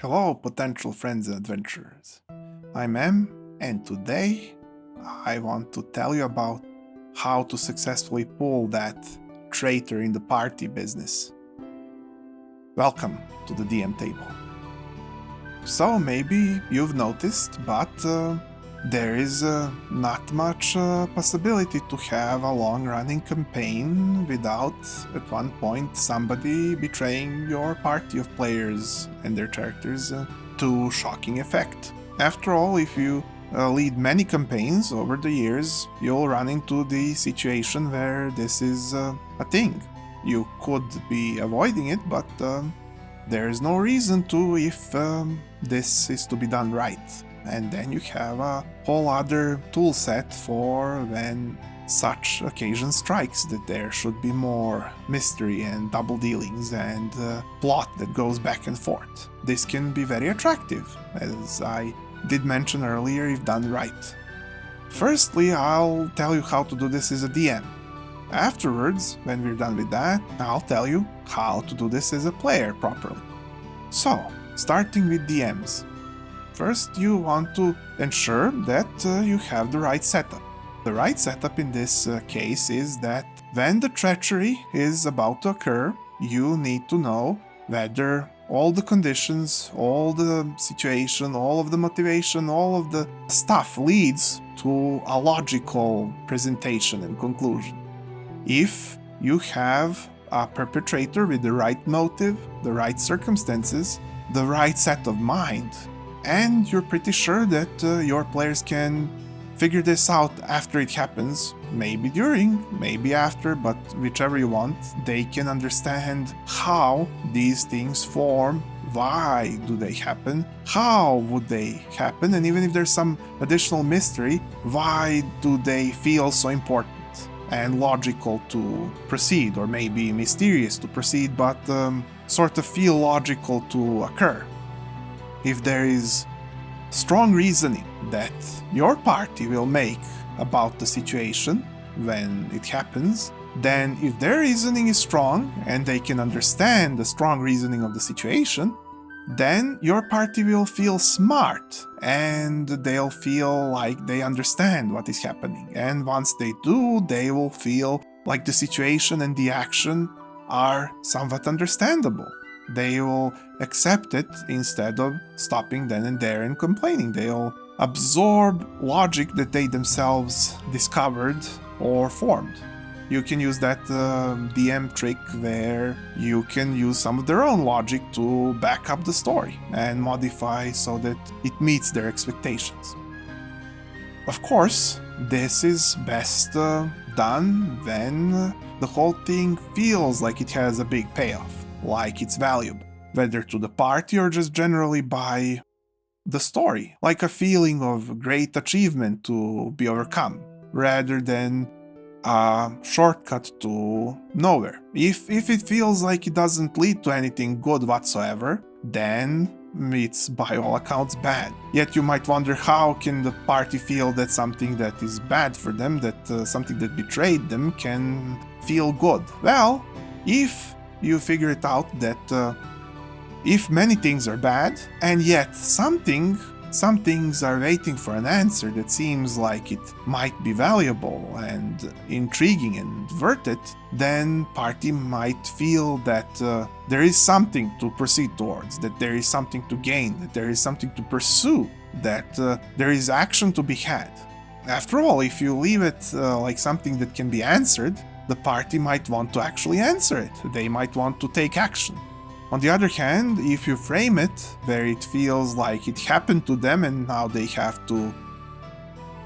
Hello, potential friends and adventurers. I'm Em, and today I want to tell you about how to successfully pull that traitor in the party business. Welcome to the DM table. So maybe you've noticed, but there is not much possibility to have a long-running campaign without, at one point, somebody betraying your party of players and their characters to shocking effect. After all, if you lead many campaigns over the years, you'll run into the situation where this is a thing. You could be avoiding it, but there's no reason to if this is to be done right. And then you have a whole other tool set for when such occasion strikes, that there should be more mystery and double dealings and plot that goes back and forth. This can be very attractive, as I did mention earlier, if done right. Firstly, I'll tell you how to do this as a DM. Afterwards, when we're done with that, I'll tell you how to do this as a player properly. So, starting with DMs. First, you want to ensure that you have the right setup. The right setup in this case is that when the treachery is about to occur, you need to know whether all the conditions, all the situation, all of the motivation, all of the stuff leads to a logical presentation and conclusion. If you have a perpetrator with the right motive, the right circumstances, the right set of mind, and you're pretty sure that your players can figure this out after it happens, maybe during, maybe after, but whichever you want, they can understand how these things form, why do they happen, how would they happen, and even if there's some additional mystery, why do they feel so important and logical to proceed, or maybe mysterious to proceed, but sort of feel logical to occur. If there is strong reasoning that your party will make about the situation when it happens, then if their reasoning is strong and they can understand the strong reasoning of the situation, then your party will feel smart and they'll feel like they understand what is happening. And once they do, they will feel like the situation and the action are somewhat understandable. They will accept it instead of stopping then and there and complaining. They'll absorb logic that they themselves discovered or formed. You can use that DM trick where you can use some of their own logic to back up the story and modify so that it meets their expectations. Of course, this is best done when the whole thing feels like it has a big payoff, like it's valuable, whether to the party or just generally by the story, like a feeling of great achievement to be overcome, rather than a shortcut to nowhere. If it feels like it doesn't lead to anything good whatsoever, then it's by all accounts bad. Yet you might wonder, how can the party feel that something that is bad for them, that something that betrayed them, can feel good? Well, if you figure it out that if many things are bad, and yet some things are waiting for an answer that seems like it might be valuable and intriguing and worth it, then party might feel that there is something to proceed towards, that there is something to gain, that there is something to pursue, that there is action to be had. After all, if you leave it like something that can be answered, the party might want to actually answer it. They might want to take action. On the other hand, if you frame it where it feels like it happened to them and now they have to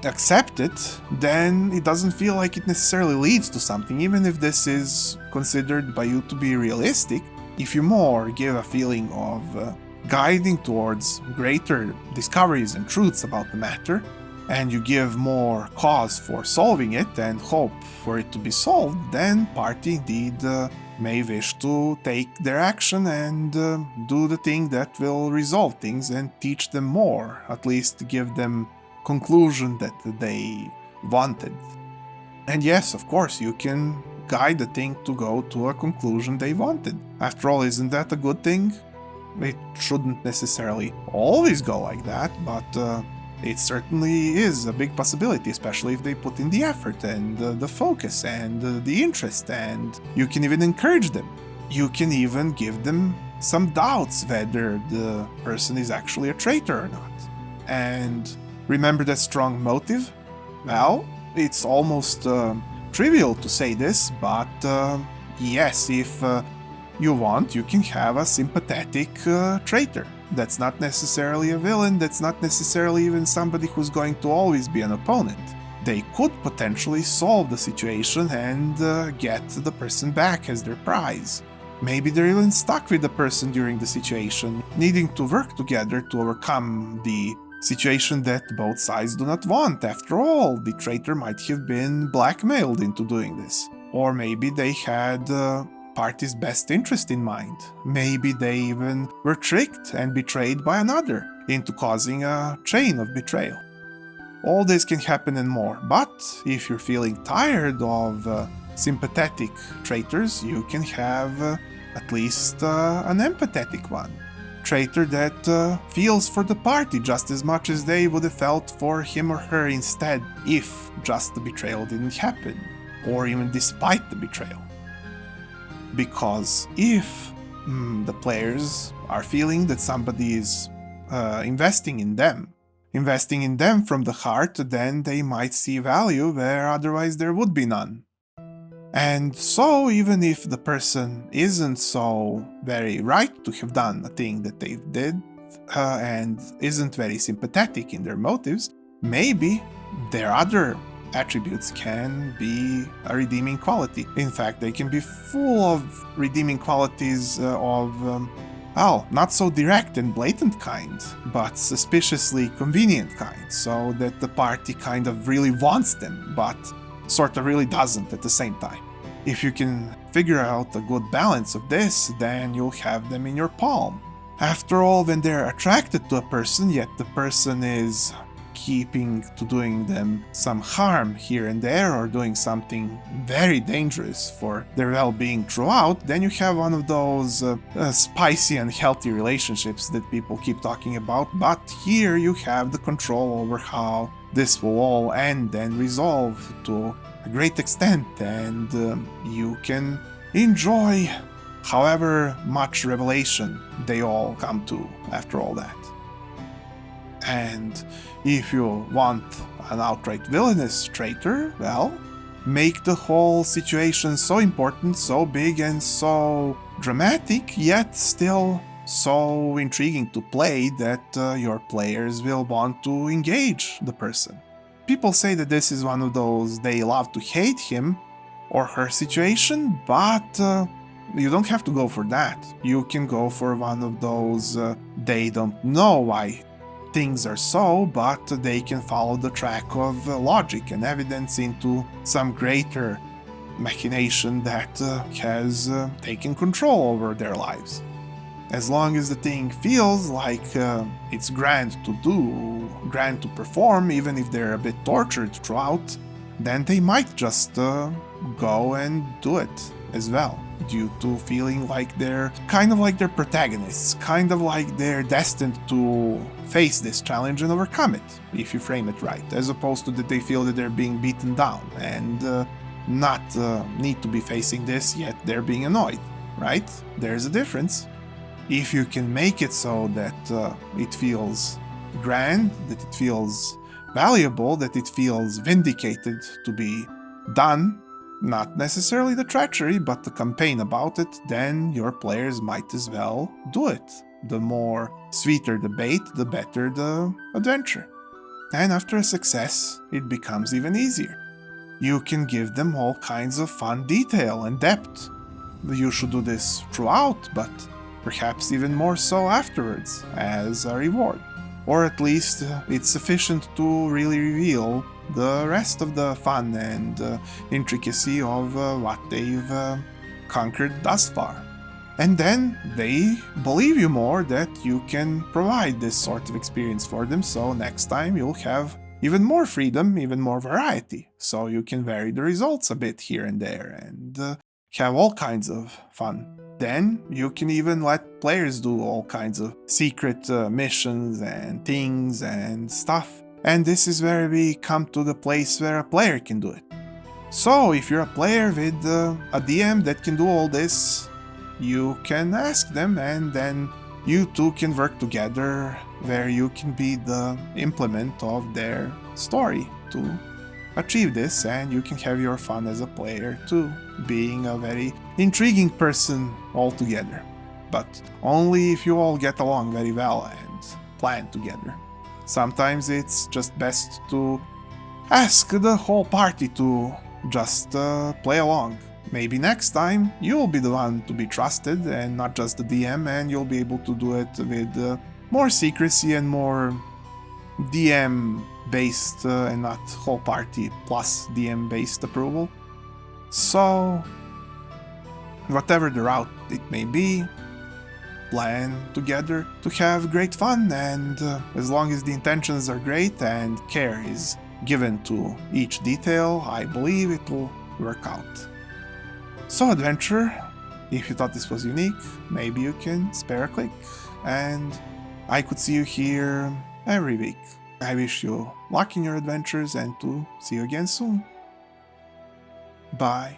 accept it, then it doesn't feel like it necessarily leads to something, even if this is considered by you to be realistic. If you more give a feeling of guiding towards greater discoveries and truths about the matter, and you give more cause for solving it and hope for it to be solved, then party indeed may wish to take their action and do the thing that will resolve things and teach them more, at least give them conclusion that they wanted. And yes, of course, you can guide the thing to go to a conclusion they wanted. After all, isn't that a good thing? It shouldn't necessarily always go like that, but it certainly is a big possibility, especially if they put in the effort and the focus and the interest, and you can even encourage them. You can even give them some doubts whether the person is actually a traitor or not. And remember that strong motive? Well, it's almost trivial to say this, but yes, if you want, you can have a sympathetic traitor. That's not necessarily a villain, that's not necessarily even somebody who's going to always be an opponent. They could potentially solve the situation and get the person back as their prize. Maybe they're even stuck with the person during the situation, needing to work together to overcome the situation that both sides do not want. After all, the traitor might have been blackmailed into doing this. Or maybe they had party's best interest in mind. Maybe they even were tricked and betrayed by another into causing a chain of betrayal. All this can happen and more, but if you're feeling tired of sympathetic traitors, you can have at least an empathetic one. Traitor that feels for the party just as much as they would have felt for him or her instead if just the betrayal didn't happen, or even despite the betrayal. Because if the players are feeling that somebody is investing in them from the heart, then they might see value where otherwise there would be none. And so, even if the person isn't so very right to have done a thing that they did, and isn't very sympathetic in their motives, maybe their other attributes can be a redeeming quality. In fact, they can be full of redeeming qualities of, not so direct and blatant kind, but suspiciously convenient kind, so that the party kind of really wants them, but sort of really doesn't at the same time. If you can figure out a good balance of this, then you'll have them in your palm. After all, when they're attracted to a person, yet the person is keeping to doing them some harm here and there, or doing something very dangerous for their well-being throughout, then you have one of those spicy and healthy relationships that people keep talking about. But here you have the control over how this will all end and resolve to a great extent, and you can enjoy however much revelation they all come to after all that. And if you want an outright villainous traitor, well, make the whole situation so important, so big, and so dramatic, yet still so intriguing to play that your players will want to engage the person. People say that this is one of those they love to hate him or her situation, but you don't have to go for that. You can go for one of those they don't know why things are so, but they can follow the track of logic and evidence into some greater machination that has taken control over their lives. As long as the thing feels like it's grand to do, grand to perform, even if they're a bit tortured throughout, then they might just go and do it as well, due to feeling like they're kind of like they're protagonists, kind of like they're destined to face this challenge and overcome it, if you frame it right, as opposed to that they feel that they're being beaten down and not need to be facing this, yet they're being annoyed, right? There's a difference. If you can make it so that it feels grand, that it feels valuable, that it feels vindicated to be done, not necessarily the treachery, but the campaign about it, then your players might as well do it. The more sweeter the bait, the better the adventure. And after a success, it becomes even easier. You can give them all kinds of fun detail and depth. You should do this throughout, but perhaps even more so afterwards, as a reward. Or at least it's sufficient to really reveal the rest of the fun and intricacy of what they've conquered thus far. And then they believe you more that you can provide this sort of experience for them, so next time you'll have even more freedom, even more variety, so you can vary the results a bit here and there, and have all kinds of fun. Then you can even let players do all kinds of secret missions and things and stuff. And this is where we come to the place where a player can do it. So if you're a player with a DM that can do all this, you can ask them, and then you two can work together where you can be the implement of their story to achieve this, and you can have your fun as a player too, being a very intriguing person altogether. But only if you all get along very well and plan together. Sometimes it's just best to ask the whole party to just play along. Maybe next time you'll be the one to be trusted and not just the DM, and you'll be able to do it with more secrecy and more DM based and not whole party plus DM based approval. So, whatever the route it may be, plan together to have great fun, and as long as the intentions are great and care is given to each detail, I believe it will work out. So, adventurer, if you thought this was unique, maybe you can spare a click, and I could see you here every week. I wish you luck in your adventures and to see you again soon. Bye.